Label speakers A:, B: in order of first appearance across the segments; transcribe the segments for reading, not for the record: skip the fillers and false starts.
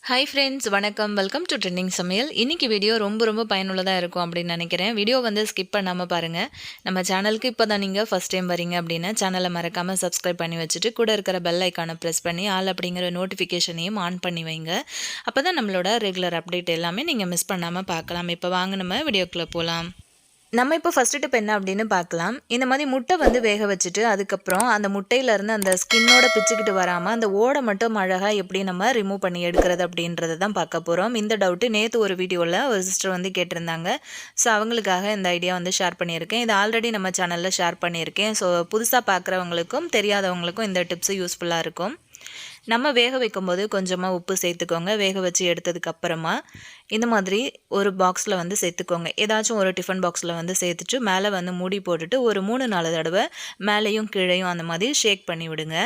A: Hi friends, வணக்கம். Welcome to trending சமையல். இன்னைக்கு வீடியோ ரொம்ப பயனுள்ளதா இருக்கும் அப்படின்னு நினைக்கிறேன். வீடியோ வந்து ஸ்கிப் பண்ணாம பாருங்க. நம்ம சேனலுக்கு இப்பதான் நீங்க ஃபர்ஸ்ட் டைம் வரீங்க அப்படின்னா சேனலை மறக்காம சப்ஸ்கிரைப் பண்ணி வச்சுட்டு கூட இருக்கிற பெல் ஐக்கானை பிரஸ் பண்ணி ஆல் அப்படிங்கிற நோட்டிஃபிகேஷனையும் ஆன் பண்ணி வைங்க. அப்பதான் நம்மளோட ரெகுலர் அப்டேட் எல்லாமே நீங்க மிஸ் பண்ணாம பார்க்கலாம். இப்போ வாங்க நம்ம வீடியோக்குள்ள போலாம். நம்ம இப்போ ஃபர்ஸ்ட் டிப் என்ன அப்படின்னு பார்க்கலாம். இந்த மாதிரி முட்டை வந்து வேக வச்சுட்டு அதுக்கப்புறம் அந்த முட்டையிலேருந்து அந்த ஸ்கின்னோட பிச்சுக்கிட்டு வராமல் அந்த ஓடை மட்டும் அழகாக எப்படி நம்ம ரிமூவ் பண்ணி எடுக்கிறது அப்படின்றத தான் பார்க்க போகிறோம். இந்த டவுட்டு நேற்று ஒரு வீடியோவில் ஒரு சிஸ்டர் வந்து கேட்டிருந்தாங்க. ஸோ அவங்களுக்காக இந்த ஐடியா வந்து ஷேர் பண்ணியிருக்கேன். இது ஆல்ரெடி நம்ம சேனலில் ஷேர் பண்ணியிருக்கேன். ஸோ புதுசாக பார்க்குறவங்களுக்கும் தெரியாதவங்களுக்கும் இந்த டிப்ஸு யூஸ்ஃபுல்லாக இருக்கும். நம்ம வேக வைக்கும்போது கொஞ்சமாக உப்பு சேர்த்துக்கோங்க. வேக வச்சு எடுத்ததுக்கப்புறமா இந்த மாதிரி ஒரு பாக்ஸில் வந்து சேர்த்துக்கோங்க. ஏதாச்சும் ஒரு டிஃபன் பாக்ஸில் வந்து சேர்த்துட்டு மேலே வந்து மூடி போட்டுட்டு ஒரு 3-4 தடவை மேலேயும் கீழேயும் அந்த மாதிரி ஷேக் பண்ணி விடுங்க.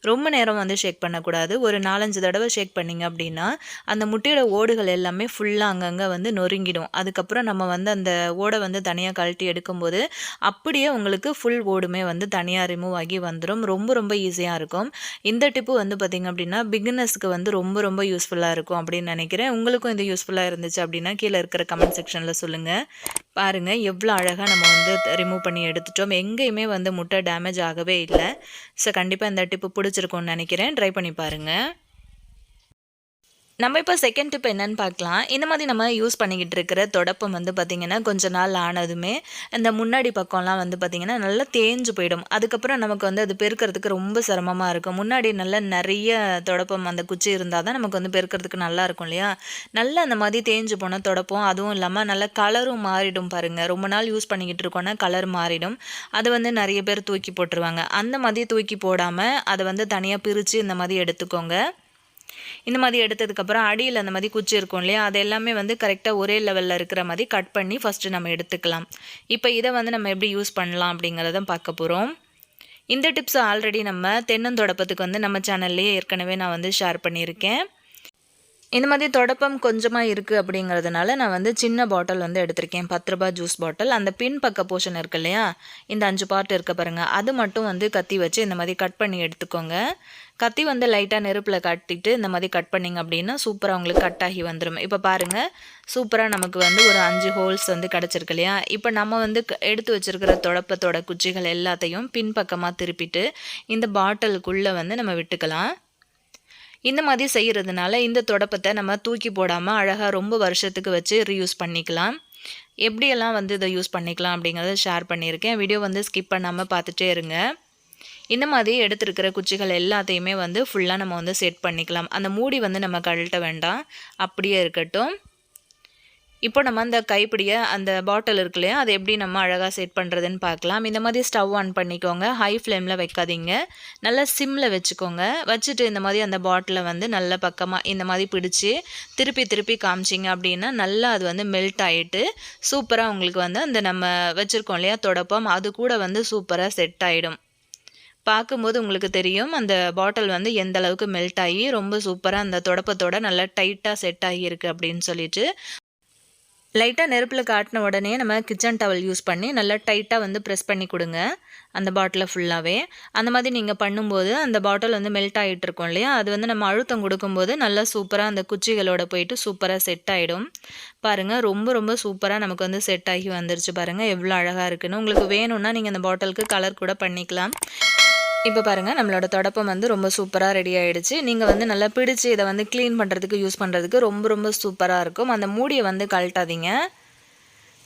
A: ரொம்ப நேரம் வந்து ஷேக் பண்ணக்கூடாது. ஒரு 4-5 தடவை ஷேக் பண்ணிங்க அப்படின்னா அந்த முட்டையோட ஓடுகள் எல்லாமே ஃபுல்லாக அங்கங்கே வந்து நொறுங்கிடும். அதுக்கப்புறம் நம்ம வந்து அந்த ஓடை வந்து தனியாக கழட்டி எடுக்கும்போது அப்படியே உங்களுக்கு ஃபுல் ஓடுமே வந்து தனியாக ரிமூவ் ஆகி வந்துடும். ரொம்ப ஈஸியாக இருக்கும். இந்த டிப்பு வந்து பார்த்திங்க அப்படின்னா பிகினர்ஸ்க்கு வந்து ரொம்ப யூஸ்ஃபுல்லாக இருக்கும் அப்படின்னு நினைக்கிறேன். உங்களுக்கும் இது யூஸ்ஃபுல்லாக இருந்துச்சு அப்படின்னா கீழே இருக்கிற கமெண்ட் செக்ஷனில் சொல்லுங்கள். பாருங்கள் எவ்வளோ அழகாக நம்ம வந்து ரிமூவ் பண்ணி எடுத்துட்டோம். எங்கேயுமே வந்து முட்டை டேமேஜ் ஆகவே இல்லை. ஸோ கண்டிப்பாக இந்த டிப்பு பிடிச்சிருக்கும்னு நினைக்கிறேன். ட்ரை பண்ணி பாருங்கள். நம்ம இப்போ செகண்ட் டிப் என்னன்னு பார்க்கலாம். இந்த மாதிரி நம்ம யூஸ் பண்ணிக்கிட்டு இருக்கிற தொடப்பம் வந்து பார்த்திங்கன்னா கொஞ்ச நாள் ஆனதுமே இந்த முன்னாடி பக்கம்லாம் வந்து பார்த்திங்கன்னா நல்லா தேஞ்சு போயிடும். அதுக்கப்புறம் நமக்கு வந்து அது பெருக்கிறதுக்கு ரொம்ப சிரமமாக இருக்கும். முன்னாடி நல்லா நிறைய தொடப்பம் அந்த குச்சி இருந்தால் தான் நமக்கு வந்து பெருக்கிறதுக்கு நல்லா இருக்கும் இல்லையா? நல்லா அந்த மாதிரி தேஞ்சு போன தொடப்பம், அதுவும் இல்லாமல் நல்லா கலரும் மாறிடும் பாருங்கள். ரொம்ப நாள் யூஸ் பண்ணிக்கிட்டு இருக்கோன்னா கலர் மாறிடும். அது வந்து நிறைய பேர் தூக்கி போட்டுருவாங்க. அந்த மாதிரி தூக்கி போடாமல் அதை வந்து தனியாக பிரித்து இந்த மாதிரி எடுத்துக்கோங்க. இந்த மாதிரி எடுத்ததுக்கப்புறம் அடியில் அந்த மாதிரி குச்சி இருக்கும் இல்லையா, அது எல்லாமே வந்து கரெக்டாக ஒரே லெவலில் இருக்கிற மாதிரி கட் பண்ணி ஃபஸ்ட்டு நம்ம எடுத்துக்கலாம். இப்போ இதை வந்து நம்ம எப்படி யூஸ் பண்ணலாம் அப்படிங்கிறத பார்க்க போகிறோம். இந்த டிப்ஸ் ஆல்ரெடி நம்ம தென்னந்தொடப்பத்துக்கு வந்து நம்ம சேனல்லையே ஏற்கனவே நான் வந்து ஷேர் பண்ணியிருக்கேன். இந்த மாதிரி தொடப்பம் கொஞ்சமாக இருக்குது அப்படிங்கிறதுனால நான் வந்து சின்ன பாட்டில் வந்து எடுத்திருக்கேன். 10 ரூபாய் ஜூஸ் பாட்டில். அந்த பின் பக்க போர்ஷன் இருக்கு இல்லையா, இந்த 5 பார்ட் இருக்க பாருங்கள், அது மட்டும் வந்து கத்தி வச்சு இந்த மாதிரி கட் பண்ணி எடுத்துக்கோங்க. கத்தி வந்து லைட்டாக நெருப்பில் கட்டிட்டு இந்த மாதிரி கட் பண்ணிங்க அப்படின்னா சூப்பராக உங்களுக்கு கட் ஆகி வந்துடும். இப்போ பாருங்கள் சூப்பராக நமக்கு வந்து ஒரு 5 ஹோல்ஸ் வந்து கிடச்சிருக்கு இல்லையா. இப்போ நம்ம வந்து எடுத்து வச்சுருக்கிற தொடப்பத்தோட குச்சிகள் எல்லாத்தையும் பின்பக்கமாக திருப்பிட்டு இந்த பாட்டிலுக்குள்ளே வந்து நம்ம விட்டுக்கலாம். இந்த மாதிரி செய்கிறதுனால இந்த தொடப்பத்தை நம்ம தூக்கி போடாமல் அழகாக ரொம்ப வருஷத்துக்கு வச்சு ரீயூஸ் பண்ணிக்கலாம். எப்படியெல்லாம் வந்து இதை யூஸ் பண்ணிக்கலாம் அப்படிங்கிறத ஷேர் பண்ணியிருக்கேன். வீடியோ வந்து ஸ்கிப் பண்ணாமல் பார்த்துட்டே இருங்க. இந்த மாதிரி எடுத்துருக்கிற குச்சிகள் எல்லாத்தையுமே வந்து ஃபுல்லாக நம்ம வந்து செட் பண்ணிக்கலாம். அந்த மூடி வந்து நம்ம கழட்ட வேண்டாம், அப்படியே இருக்கட்டும். இப்போ நம்ம அந்த கைப்பிடியை அந்த பாட்டில் இருக்கு இல்லையா, அதை எப்படி நம்ம அழகாக செட் பண்ணுறதுன்னு பார்க்கலாம். இந்த மாதிரி ஸ்டவ் ஆன் பண்ணிக்கோங்க. ஹை ஃப்ளேமில் வைக்காதீங்க, நல்லா சிம்மில் வச்சுக்கோங்க. வச்சுட்டு இந்த மாதிரி அந்த பாட்டிலை வந்து நல்ல பக்கமாக இந்த மாதிரி பிடிச்சி திருப்பி காமிச்சிங்க அப்படின்னா நல்லா அது வந்து மெல்ட் ஆகிட்டு சூப்பராக உங்களுக்கு வந்து அந்த நம்ம வச்சுருக்கோம் இல்லையா தொடப்பம், அது கூட வந்து சூப்பராக செட் ஆகிடும். பார்க்கும்போது உங்களுக்கு தெரியும் அந்த பாட்டில் வந்து எந்த அளவுக்கு மெல்ட் ஆகி ரொம்ப சூப்பராக அந்த தொடப்பத்தோட நல்லா டைட்டாக செட் ஆகியிருக்கு அப்படின்னு சொல்லிட்டு. லைட்டாக நெருப்பில் காட்டின உடனே நம்ம கிச்சன் டவல் யூஸ் பண்ணி நல்லா டைட்டாக வந்து ப்ரெஸ் பண்ணி கொடுங்க அந்த பாட்டிலை ஃபுல்லாகவே. அந்த மாதிரி நீங்கள் பண்ணும்போது அந்த பாட்டில் வந்து மெல்ட் ஆகிட்டு இருக்கோம் இல்லையா, அது வந்து நம்ம அழுத்தம் கொடுக்கும்போது நல்லா சூப்பராக அந்த குச்சிகளோட போயிட்டு சூப்பராக செட் ஆகிடும். பாருங்கள் ரொம்ப சூப்பராக நமக்கு வந்து செட் ஆகி வந்துருச்சு. பாருங்கள் எவ்வளோ அழகாக இருக்குன்னு. உங்களுக்கு வேணும்னா நீங்கள் அந்த பாட்டிலுக்கு கலர் கூட பண்ணிக்கலாம். இப்போ பாருங்கள் நம்மளோட தொடப்பம் வந்து ரொம்ப சூப்பராக ரெடி ஆகிடுச்சு. நீங்கள் வந்து நல்லா பிடிச்சி இதை வந்து க்ளீன் பண்ணுறதுக்கு யூஸ் பண்ணுறதுக்கு ரொம்ப சூப்பராக இருக்கும். அந்த மூடியை வந்து கழட்டாதீங்க.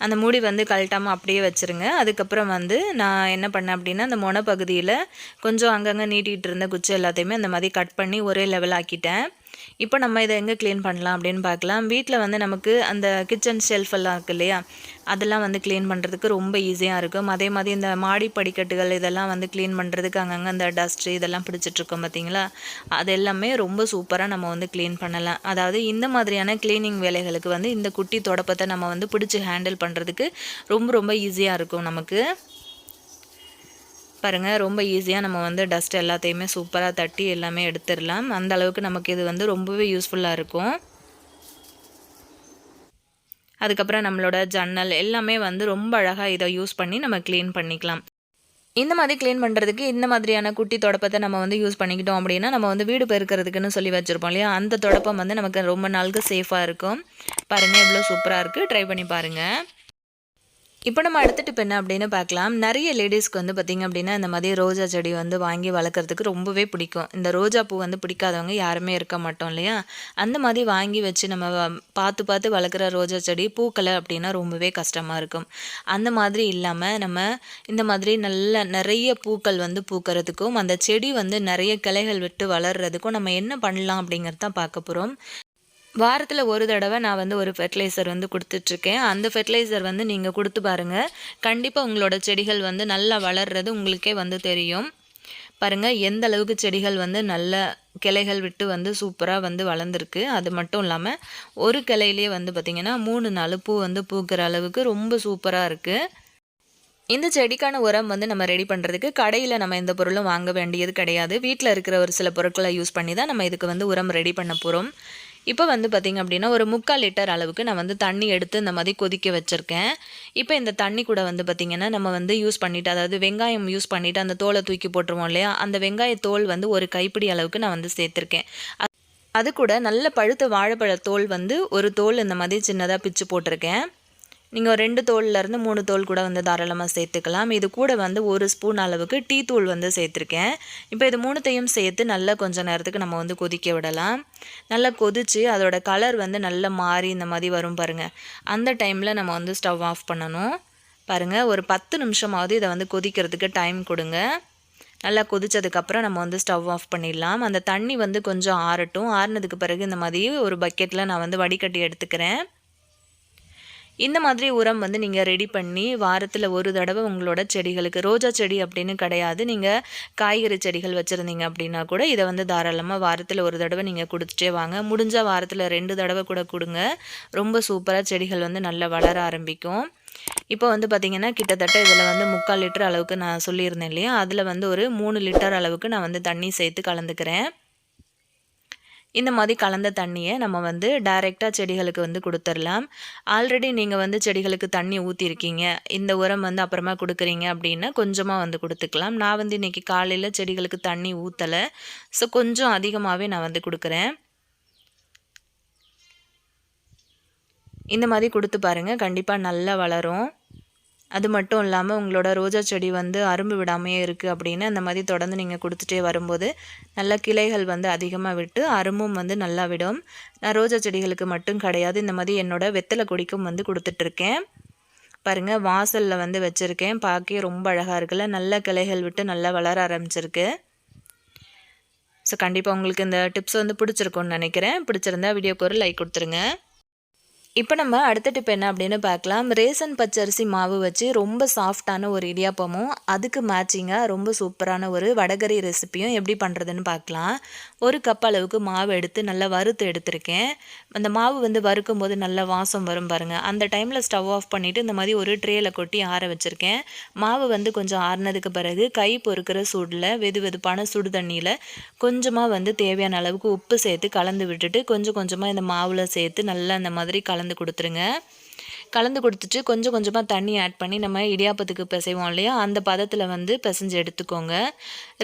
A: அந்த மூடி வந்து கழட்டாமல் அப்படியே வச்சுருங்க. அதுக்கப்புறம் வந்து நான் என்ன பண்ணேன் அப்படின்னா அந்த மொனை பகுதியில் கொஞ்சம் அங்கங்கே நீட்டிகிட்டு இருந்த குச்சி எல்லாத்தையுமே அந்த மாதிரி கட் பண்ணி ஒரே லெவல் ஆக்கிட்டேன். இப்போ நம்ம இதை எங்கே க்ளீன் பண்ணலாம் அப்படின்னு பார்க்கலாம். வீட்டில் வந்து நமக்கு அந்த கிச்சன் ஷெல்ஃப் எல்லாம் இருக்குது இல்லையா, அதெல்லாம் வந்து க்ளீன் பண்ணுறதுக்கு ரொம்ப ஈஸியாக இருக்கும். அதே மாதிரி இந்த மாடி படிக்கட்டுகள் இதெல்லாம் வந்து க்ளீன் பண்ணுறதுக்கு அங்கங்கே அந்த டஸ்ட்டு இதெல்லாம் பிடிச்சிட்ருக்கோம் பார்த்தீங்களா, அது எல்லாமே ரொம்ப சூப்பராக நம்ம வந்து க்ளீன் பண்ணலாம். அதாவது இந்த மாதிரியான க்ளீனிங் வேலைகளுக்கு வந்து இந்த குட்டி தொடப்பத்தை நம்ம வந்து பிடிச்சி ஹேண்டில் பண்ணுறதுக்கு ரொம்ப ஈஸியாக இருக்கும் நமக்கு. பாருங்கள் ரொம்ப ஈஸியாக நம்ம வந்து டஸ்ட் எல்லாத்தையுமே சூப்பராக தட்டி எல்லாமே எடுத்துடலாம். அந்த அளவுக்கு நமக்கு இது வந்து ரொம்பவே யூஸ்ஃபுல்லாக இருக்கும். அதுக்கப்புறம் நம்மளோட ஜன்னல் எல்லாமே வந்து ரொம்ப அழகாக இதை யூஸ் பண்ணி நம்ம க்ளீன் பண்ணிக்கலாம். இந்த மாதிரி க்ளீன் பண்ணுறதுக்கு இந்த மாதிரியான குட்டி தொடப்பத்தை நம்ம வந்து யூஸ் பண்ணிக்கிட்டோம் அப்படின்னா, நம்ம வந்து வீடு பெருக்கிறதுக்குன்னு சொல்லி வச்சுருப்போம் இல்லையா, அந்த தொடப்பம் வந்து நமக்கு ரொம்ப நாளுக்கு சேஃபாக இருக்கும். பாருங்கள் எவ்வளோ சூப்பராக இருக்குது. ட்ரை பண்ணி பாருங்கள். இப்போ நம்ம அடுத்த டிப் என்ன அப்படின்னு பார்க்கலாம். நிறைய லேடீஸ்க்கு வந்து பார்த்திங்க அப்படின்னா, இந்த மாதிரி ரோஜா செடி வந்து வாங்கி வளர்க்குறதுக்கு ரொம்பவே பிடிக்கும். இந்த ரோஜா பூ வந்து பிடிக்காதவங்க யாருமே இருக்க மாட்டோம் இல்லையா? அந்த மாதிரி வாங்கி வச்சு நம்ம பார்த்து பார்த்து வளர்க்குற ரோஜா செடி பூக்கலை அப்படின்னா ரொம்பவே கஷ்டமாக இருக்கும். அந்த மாதிரி இல்லாமல் நம்ம இந்த மாதிரி நல்ல நிறைய பூக்கள் வந்து பூக்கிறதுக்கும், அந்த செடி வந்து நிறைய கிளைகள் விட்டு வளர்கிறதுக்கும் நம்ம என்ன பண்ணலாம் அப்படிங்கிறது தான் பார்க்க போகிறோம். வாரத்தில் ஒரு தடவை நான் வந்து ஒரு ஃபெர்டிலைசர் வந்து கொடுத்துட்ருக்கேன். அந்த ஃபெர்டிலைசர் வந்து நீங்கள் கொடுத்து பாருங்கள். கண்டிப்பாக உங்களோட செடிகள் வந்து நல்லா வளர்றது உங்களுக்கே வந்து தெரியும். பாருங்கள் எந்த அளவுக்கு செடிகள் வந்து நல்ல கிளைகள் விட்டு வந்து சூப்பராக வந்து வளர்ந்துருக்கு. அது மட்டும் இல்லாமல் ஒரு கிளையிலே வந்து பார்த்திங்கன்னா 3-4 பூ வந்து பூக்கிற அளவுக்கு ரொம்ப சூப்பராக இருக்குது. இந்த செடிக்கான உரம் வந்து நம்ம ரெடி பண்ணுறதுக்கு கடையில் நம்ம எந்த பொருளும் வாங்க வேண்டியது கிடையாது. வீட்டில் இருக்கிற ஒரு சில பொருட்களை யூஸ் பண்ணி தான் நம்ம இதுக்கு வந்து உரம் ரெடி பண்ண போகிறோம். இப்போ வந்து பார்த்திங்க அப்படின்னா ஒரு 3/4 லிட்டர் அளவுக்கு நான் வந்து தண்ணி எடுத்து இந்த மாதிரி கொதிக்க வச்சுருக்கேன். இப்போ இந்த தண்ணி கூட வந்து பார்த்திங்கன்னா நம்ம வந்து யூஸ் பண்ணிவிட்டு, அதாவது வெங்காயம் யூஸ் பண்ணிவிட்டு அந்த தோலை தூக்கி போட்டுருவோம் இல்லையா, அந்த வெங்காய தோல் வந்து ஒரு கைப்பிடி அளவுக்கு நான் வந்து சேர்த்துருக்கேன். அது கூட நல்ல பழுத்த வாழைப்பழ தோல் வந்து ஒரு தோல் இந்த மாதிரி சின்னதாக பிச்சு போட்டிருக்கேன். நீங்கள் 2 தோல்லேருந்து 3 தோல் கூட வந்து தாராளமாக சேர்த்துக்கலாம். இது கூட வந்து 1 ஸ்பூன் அளவுக்கு டீ தூள் வந்து சேர்த்துருக்கேன். இப்போ இது 3த்தையும் சேர்த்து நல்லா கொஞ்சம் நேரத்துக்கு நம்ம வந்து கொதிக்க விடலாம். நல்லா கொதித்து அதோட கலர் வந்து நல்லா மாறி இந்த மாதிரி வரும் பாருங்கள். அந்த டைமில் நம்ம வந்து ஸ்டவ் ஆஃப் பண்ணணும். பாருங்கள் ஒரு 10 நிமிஷமாவது இதை வந்து கொதிக்கிறதுக்கு டைம் கொடுங்க. நல்லா கொதித்ததுக்கப்புறம் நம்ம வந்து ஸ்டவ் ஆஃப் பண்ணிடலாம். அந்த தண்ணி வந்து கொஞ்சம் ஆறட்டும். ஆறினதுக்கு பிறகு இந்த மாதிரி ஒரு பக்கெட்டில் நான் வந்து வடிகட்டி எடுத்துக்கிறேன். இந்த மாதிரி உரம் வந்து நீங்கள் ரெடி பண்ணி வாரத்தில் ஒரு தடவை உங்களோட செடிகளுக்கு, ரோஜா செடி அப்படின்னு கிடையாது, நீங்கள் காய்கறி செடிகள் வச்சுருந்தீங்க அப்படின்னா கூட இதை வந்து தாராளமாக வாரத்தில் ஒரு தடவை நீங்கள் கொடுத்துட்டே வாங்க. முடிஞ்சால் வாரத்தில் 2 தடவை கூட கொடுங்க. ரொம்ப சூப்பராக செடிகள் வந்து நல்லா வளர ஆரம்பிக்கும். இப்போ வந்து பார்த்திங்கன்னா கிட்டத்தட்ட இதில் வந்து 3/4 லிட்டர் அளவுக்கு நான் சொல்லியிருந்தேன் இல்லையா, அதில் வந்து ஒரு 3 லிட்டர் அளவுக்கு நான் வந்து தண்ணி சேர்த்து கலந்துக்கிறேன். இந்த மாதிரி கலந்த தண்ணியை நம்ம வந்து டைரெக்டாக செடிகளுக்கு வந்து கொடுத்துடலாம். ஆல்ரெடி நீங்கள் வந்து செடிகளுக்கு தண்ணி ஊற்றிருக்கீங்க, இந்த உரம் வந்து அப்புறமா கொடுக்குறீங்க அப்படின்னா கொஞ்சமாக வந்து கொடுத்துக்கலாம். நான் வந்து இன்றைக்கி காலையில் செடிகளுக்கு தண்ணி ஊற்றலை, ஸோ கொஞ்சம் அதிகமாகவே நான் வந்து கொடுக்குறேன். இந்த மாதிரி கொடுத்து பாருங்கள், கண்டிப்பாக நல்லா வளரும். அது மட்டும் இல்லாமல் உங்களோட ரோஜா செடி வந்து அரும்பு விடாமையே இருக்குது அப்படின்னு அந்த மாதிரி தொடர்ந்து நீங்கள் கொடுத்துட்டே வரும்போது நல்ல கிளைகள் வந்து அதிகமாக விட்டு அரும்பும் வந்து நல்லா விடும். நான் ரோஜா செடிகளுக்கு மட்டும் கிடையாது, இந்த மாதிரி என்னோடய வெத்தலை கொடிக்கும் வந்து கொடுத்துட்ருக்கேன். பாருங்கள் வாசலில் வந்து வச்சுருக்கேன். பார்க்கவே ரொம்ப அழகாக இருக்குல்ல, நல்ல கிளைகள் விட்டு நல்லா வளர ஆரம்பிச்சிருக்கு. ஸோ கண்டிப்பாக உங்களுக்கு இந்த டிப்ஸ் வந்து பிடிச்சிருக்கும்னு நினைக்கிறேன். பிடிச்சிருந்தா வீடியோக்கு ஒரு லைக் கொடுத்துருங்க. இப்போ நம்ம அடுத்த டிப் என்ன அப்படின்னு பார்க்கலாம். ரேசன் பச்சரிசி மாவு வச்சு ரொம்ப சாஃப்டான ஒரு இடியாப்பமும் அதுக்கு மேட்சிங்காக ரொம்ப சூப்பரான ஒரு வடகரி ரெசிப்பியும் எப்படி பண்ணுறதுன்னு பார்க்கலாம். 1 கப் அளவுக்கு மாவு எடுத்து நல்லா வறுத்து எடுத்திருக்கேன். அந்த மாவு வந்து வறுக்கும் போது நல்ல வாசம் வரும் பாருங்கள். அந்த டைமில் ஸ்டவ் ஆஃப் பண்ணிவிட்டு இந்த மாதிரி ஒரு ட்ரேயில் கொட்டி ஆற வச்சுருக்கேன். மாவு வந்து கொஞ்சம் ஆறினதுக்கு பிறகு கை பொறுக்கிற சூடில் வெது வெதுப்பான சுடு தண்ணியில் கொஞ்சமாக வந்து தேவையான அளவுக்கு உப்பு சேர்த்து கலந்து விட்டுட்டு கொஞ்சம் கொஞ்சமாக இந்த மாவில் சேர்த்து நல்லா இந்த மாதிரி கலந்து கொடுத்துருங்க. கலந்து கொடுத்துட்டு கொஞ்சம் கொஞ்சமாக தண்ணி ஆட் பண்ணி நம்ம இடியாப்பத்துக்கு பிசைவோம் இல்லையா, அந்த பதத்தில் வந்து பிசைஞ்சு எடுத்துக்கோங்க.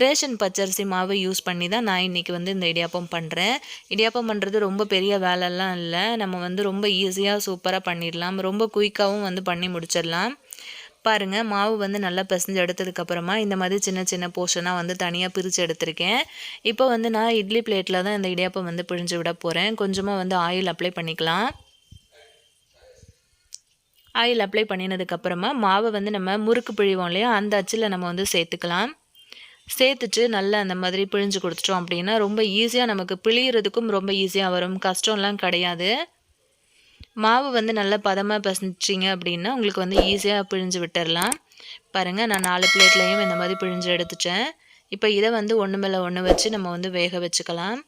A: ரேஷன் பச்சரிசி மாவு யூஸ் பண்ணி தான் நான் இன்றைக்கி வந்து இந்த இடியாப்பம் பண்ணுறேன். இடியாப்பம் பண்ணுறது ரொம்ப பெரிய வேலைலாம் இல்லை, நம்ம வந்து ரொம்ப ஈஸியாக சூப்பராக பண்ணிடலாம், ரொம்ப குயிக்காகவும் வந்து பண்ணி முடிச்சிடலாம். பாருங்கள் மாவு வந்து நல்லா பிசைஞ்சு எடுத்ததுக்கப்புறமா இந்த மாதிரி சின்ன சின்ன போர்ஷனாக வந்து தனியாக பிரித்து எடுத்திருக்கேன். இப்போ வந்து நான் இட்லி பிளேட்டில் தான் இந்த இடியாப்பம் வந்து பிழிஞ்சு விட போகிறேன். கொஞ்சமாக வந்து ஆயில் அப்ளை பண்ணிக்கலாம். ஆயில் அப்ளை பண்ணினதுக்கப்புறமா மாவை வந்து நம்ம முறுக்கு பிழிவோம் இல்லையா, அந்த அச்சில் நம்ம வந்து சேர்த்துக்கலாம். சேர்த்துட்டு நல்லா அந்த மாதிரி பிழிஞ்சு கொடுத்துட்டோம் அப்படின்னா ரொம்ப ஈஸியாக நமக்கு பிழியறதுக்கும் ரொம்ப ஈஸியாக வரும், கஷ்டம்லாம் கிடையாது. மாவு வந்து நல்லா பதமாக பிசைஞ்சிங்க அப்படின்னா உங்களுக்கு வந்து ஈஸியாக பிழிஞ்சு விட்டுடலாம். பாருங்கள் நான் 4 பிளேட்லேயும் இந்த மாதிரி பிழிஞ்சு எடுத்துட்டேன். இப்போ இதை வந்து ஒன்று மேலே ஒன்று வச்சு நம்ம வந்து வேக வச்சுக்கலாம்.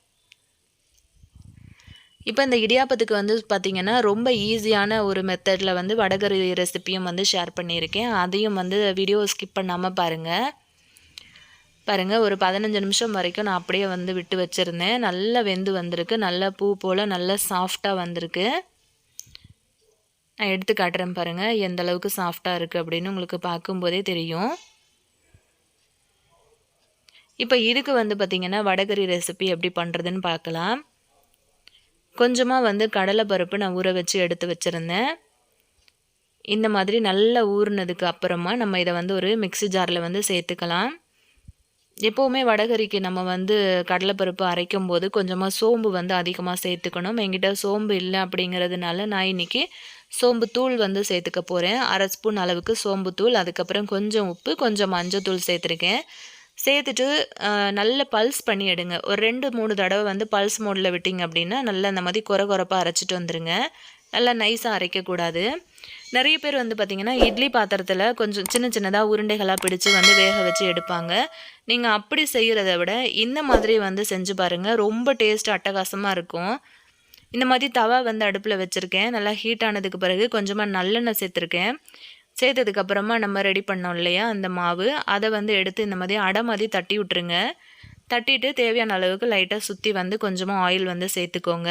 A: இப்போ இந்த இடியாப்பத்துக்கு வந்து பார்த்திங்கன்னா ரொம்ப ஈஸியான ஒரு மெத்தடில் வந்து வடகரி ரெசிப்பியும் வந்து ஷேர் பண்ணியிருக்கேன். அதையும் வந்து வீடியோ ஸ்கிப் பண்ணாமல் பாருங்கள். ஒரு 15 நிமிஷம் வரைக்கும் நான் அப்படியே வந்து விட்டு வச்சுருந்தேன். நல்லா வெந்து வந்திருக்கு, நல்லா பூ போல் நல்லா சாஃப்டாக வந்திருக்கு. நான் எடுத்து காட்டுறேன் பாருங்கள் எந்த அளவுக்கு சாஃப்டாக இருக்குது அப்படின்னு உங்களுக்கு பார்க்கும்போதே தெரியும். இப்போ இதுக்கு வந்து பார்த்திங்கன்னா வடகறி ரெசிபி எப்படி பண்ணுறதுன்னு பார்க்கலாம். கொஞ்சமாக வந்து கடலைப்பருப்பு நான் ஊற வச்சு எடுத்து வச்சுருந்தேன். இந்த மாதிரி நல்லா ஊறினதுக்கு அப்புறமா நம்ம இதை வந்து ஒரு மிக்ஸி ஜாரில் வந்து சேர்த்துக்கலாம். எப்போவுமே வடகறிக்கு நம்ம வந்து கடலைப்பருப்பு அரைக்கும் போது கொஞ்சமாக சோம்பு வந்து அதிகமாக சேர்த்துக்கணும். என்கிட்ட சோம்பு இல்லை அப்படிங்கிறதுனால நான் இன்றைக்கி சோம்பு தூள் வந்து சேர்த்துக்க போகிறேன். 1/2 ஸ்பூன் அளவுக்கு சோம்பு தூள், அதுக்கப்புறம் கொஞ்சம் உப்பு, கொஞ்சம் மஞ்சத்தூள் சேர்த்துருக்கேன். சேர்த்துட்டு நல்ல பல்ஸ் பண்ணி எடுங்க. ஒரு 2-3 தடவை வந்து பல்ஸ் மோடில் விட்டிங்க அப்படின்னா நல்லா இந்த மாதிரி கொர கொரப்பாக அரைச்சிட்டு வந்துடுங்க. நல்லா நைஸாக அரைக்கக்கூடாது. நிறைய பேர் வந்து பார்த்திங்கன்னா இட்லி பாத்திரத்தில் கொஞ்சம் சின்ன சின்னதாக உருண்டைகளாக பிடிச்சி வந்து வேக வச்சு எடுப்பாங்க. நீங்கள் அப்படி செய்கிறத விட இந்த மாதிரி வந்து செஞ்சு பாருங்கள். ரொம்ப டேஸ்ட் அட்டகாசமாக இருக்கும். இந்த மாதிரி தவா வந்து அடுப்பில் வச்சுருக்கேன். நல்லா ஹீட் ஆனதுக்கு பிறகு கொஞ்சமாக நல்லெண்ணெய் சேர்த்துருக்கேன். சேர்த்ததுக்கப்புறமா நம்ம ரெடி பண்ணோம் இல்லையா அந்த மாவு, அதை வந்து எடுத்து இந்த மாதிரி அடை மாதிரி தட்டி விட்டுருங்க. தட்டிட்டு தேவையான அளவுக்கு லைட்டாக சுற்றி வந்து கொஞ்சமாக ஆயில் வந்து சேர்த்துக்கோங்க.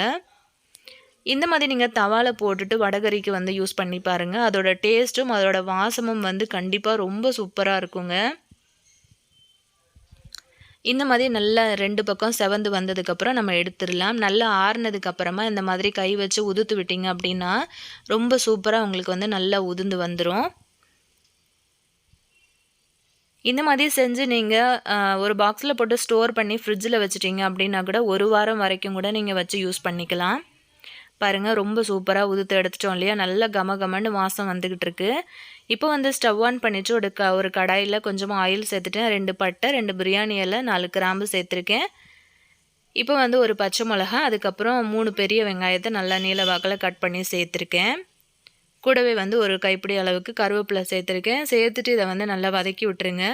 A: இந்த மாதிரி நீங்கள் தவாவில் போட்டுட்டு வடகறிக்கு வந்து யூஸ் பண்ணி பாருங்கள். அதோட டேஸ்ட்டும் அதோட வாசமும் வந்து கண்டிப்பாக ரொம்ப சூப்பராக இருக்குங்க. இந்த மாதிரி நல்லா 2 பக்கம் செவந்து வந்ததுக்கப்புறம் நம்ம எடுத்துடலாம். நல்லா ஆறுனதுக்கப்புறமா இந்த மாதிரி கை வச்சு உதுத்து விட்டிங்க அப்படின்னா ரொம்ப சூப்பராக உங்களுக்கு வந்து நல்லா உதிர்ந்து வந்துடும். இந்த மாதிரி செஞ்சு நீங்கள் ஒரு பாக்ஸில் போட்டு ஸ்டோர் பண்ணி ஃப்ரிட்ஜில் வச்சுட்டிங்க அப்படின்னா கூட 1 வாரம் வரைக்கும் கூட நீங்கள் வச்சு யூஸ் பண்ணிக்கலாம். பாருங்கள் ரொம்ப சூப்பராக உதுத்து எடுத்துட்டோம் இல்லையா? நல்லா கமகமன்னு வாசம் வந்துக்கிட்டு இருக்கு. இப்போ வந்து ஸ்டவ் ஆன் பண்ணிவிட்டு ஒரு கடாயில் கொஞ்சமாக ஆயில் சேர்த்துட்டேன். 2 பட்டை, 2 பிரியாணி இலை, 4 கிராம்பு சேர்த்துருக்கேன். இப்போ வந்து ஒரு பச்சை மிளகா, அதுக்கப்புறம் 3 பெரிய வெங்காயத்தை நல்லா நீல வாக்கில் கட் பண்ணி சேர்த்துருக்கேன். கூடவே வந்து ஒரு கைப்பிடி அளவுக்கு கருவேப்பிலை சேர்த்துருக்கேன். சேர்த்துட்டு இதை வந்து நல்லா வதக்கி விட்டுருங்க.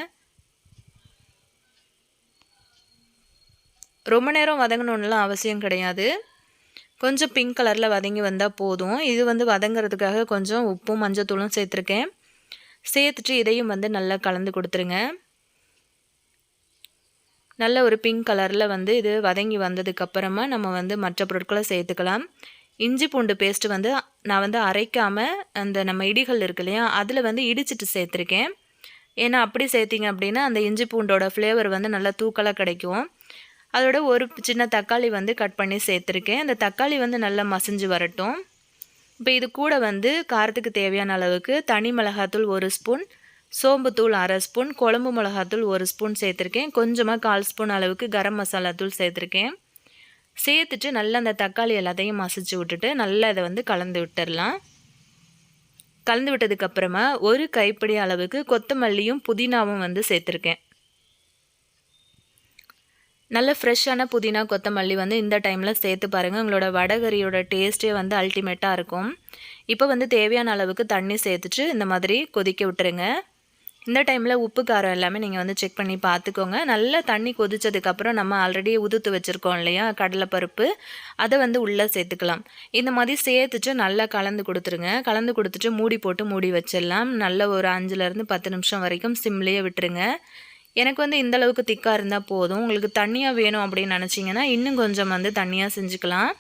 A: ரொம்ப நேரம் வதங்கணுன்னுலாம் அவசியம் கிடையாது. கொஞ்சம் பிங்க் கலரில் வதங்கி வந்தால் போதும். இது வந்து வதங்கிறதுக்காக கொஞ்சம் உப்பும் மஞ்சத்தூளும் சேர்த்துருக்கேன். சேர்த்துட்டு இதையும் வந்து நல்லா கலந்து கொடுத்துருங்க. நல்ல ஒரு பிங்க் கலரில் வந்து இது வதங்கி வந்ததுக்கப்புறமா நம்ம வந்து மற்ற பொருட்களை சேர்த்துக்கலாம். இஞ்சி பூண்டு பேஸ்ட்டு வந்து நான் வந்து அரைக்காமல் அந்த நம்ம இடிகள் இருக்கு இல்லையா, அதில் வந்து இடிச்சிட்டு சேர்த்துருக்கேன். ஏன்னா அப்படி சேர்த்திங்க அப்படின்னா அந்த இஞ்சி பூண்டோட ஃப்ளேவர் வந்து நல்லா தூக்கலாக கிடைக்கும். அதோட ஒரு சின்ன தக்காளி வந்து கட் பண்ணி சேர்த்துருக்கேன். அந்த தக்காளி வந்து நல்லா மசிஞ்சு வரட்டும். இப்போ இது கூட வந்து காரத்துக்கு தேவையான அளவுக்கு தனி மிளகாத்தூள் 1 ஸ்பூன், சோம்புத்தூள் 1/2 ஸ்பூன், குழம்பு மிளகாத்தூள் 1 ஸ்பூன் சேர்த்துருக்கேன். கொஞ்சமாக 1/4 ஸ்பூன் அளவுக்கு கரம் மசாலா தூள் சேர்த்துருக்கேன். சேர்த்துட்டு நல்லா அந்த தக்காளி எல்லாத்தையும் மசிச்சு விட்டுட்டு நல்லா இதை வந்து கலந்து விட்டுடலாம். கலந்து விட்டதுக்கப்புறமா ஒரு கைப்பிடி அளவுக்கு கொத்தமல்லியும் புதினாவும் வந்து சேர்த்துருக்கேன். நல்ல ஃப்ரெஷ்ஷான புதினா கொத்தமல்லி வந்து இந்த டைமில் சேர்த்து பாருங்கள். உங்களோட வடகறியோட டேஸ்ட்டே வந்து அல்டிமேட்டாக இருக்கும். இப்போ வந்து தேவையான அளவுக்கு தண்ணி சேர்த்துட்டு இந்த மாதிரி கொதிக்க விட்டுருங்க. இந்த டைமில் உப்பு காரம் எல்லாமே நீங்கள் வந்து செக் பண்ணி பார்த்துக்கோங்க. நல்லா தண்ணி கொதித்ததுக்கப்புறம் நம்ம ஆல்ரெடி உதுத்து வச்சுருக்கோம் இல்லையா கடலைப்பருப்பு, அதை வந்து உள்ளே சேர்த்துக்கலாம். இந்த மாதிரி சேர்த்துட்டு நல்லா கலந்து கொடுத்துருங்க. கலந்து கொடுத்துட்டு மூடி போட்டு மூடி வச்சிடலாம். நல்ல ஒரு 5லேருந்து 10 நிமிஷம் வரைக்கும் சிம்லேயே விட்டுருங்க. எனக்கு வந்து இந்தளவுக்கு திக்காக இருந்தால் போதும். உங்களுக்கு தண்ணியாக வேணும் அப்படின்னு நினச்சிங்கன்னா இன்னும் கொஞ்சம் வந்து தண்ணியாக செஞ்சுக்கலாம்.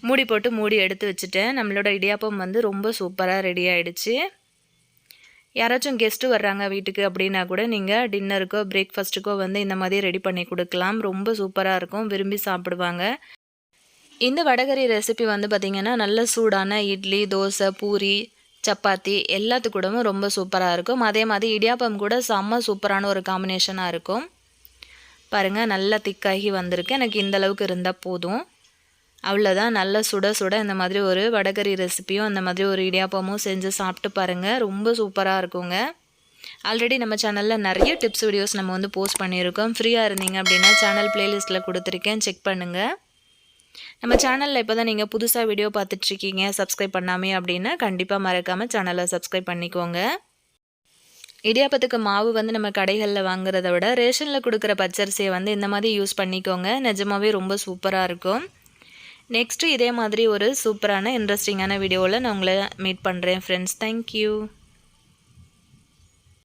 A: மூடி போட்டு மூடி எடுத்து வச்சுட்டேன். நம்மளோட இடியாப்பம் வந்து ரொம்ப சூப்பராக ரெடி ஆகிடுச்சு. யாராச்சும் கெஸ்ட்டு வர்றாங்க வீட்டுக்கு அப்படின்னா கூட நீங்கள் டின்னருக்கோ பிரேக்ஃபாஸ்ட்டுக்கோ வந்து இந்த மாதிரி ரெடி பண்ணி கொடுக்கலாம். ரொம்ப சூப்பராக இருக்கும், விரும்பி சாப்பிடுவாங்க. இந்த வடகறி ரெசிபி வந்து பார்த்திங்கன்னா நல்ல சூடான இட்லி, தோசை, பூரி, சப்பாத்தி எல்லாத்துக்கூடவும் ரொம்ப சூப்பராக இருக்கும். அதே மாதிரி இடியாப்பம் கூட செம்ம சூப்பரான ஒரு காம்பினேஷனாக இருக்கும். பாருங்கள் நல்லா திக்காகி வந்திருக்கு. எனக்கு இந்தளவுக்கு இருந்தால் போதும். அவ்வளோதான். நல்லா சுட சுட இந்த மாதிரி ஒரு வடகறி ரெசிப்பியும் அந்த மாதிரி ஒரு இடியாப்பமும் செஞ்சு சாப்பிட்டு பாருங்கள். ரொம்ப சூப்பராக இருக்குங்க. ஆல்ரெடி நம்ம சேனலில் நிறைய டிப்ஸ் வீடியோஸ் நம்ம வந்து போஸ்ட் பண்ணியிருக்கோம். ஃப்ரீயாக இருந்தீங்க அப்படின்னா சேனல் பிளேலிஸ்ட்டில் கொடுத்துருக்கேன், செக் பண்ணுங்கள். நம்ம சேனலில் இப்போ தான் நீங்கள் புதுசாக வீடியோ பார்த்துட்ருக்கீங்க, சப்ஸ்கிரைப் பண்ணாமே அப்படின்னா கண்டிப்பாக மறக்காமல் சேனலை சப்ஸ்கிரைப் பண்ணிக்கோங்க. இடியாப்பத்துக்கு மாவு வந்து நம்ம கடைகளில் வாங்குறத விட ரேஷனில் கொடுக்குற பச்சரிசியை வந்து இந்த மாதிரி யூஸ் பண்ணிக்கோங்க. நிஜமாகவே ரொம்ப சூப்பராக இருக்கும். நெக்ஸ்ட்டு இதே மாதிரி ஒரு சூப்பரான இன்ட்ரெஸ்டிங்கான வீடியோவில் நான் உங்களை மீட் பண்ணுறேன் ஃப்ரெண்ட்ஸ். தேங்க்யூ.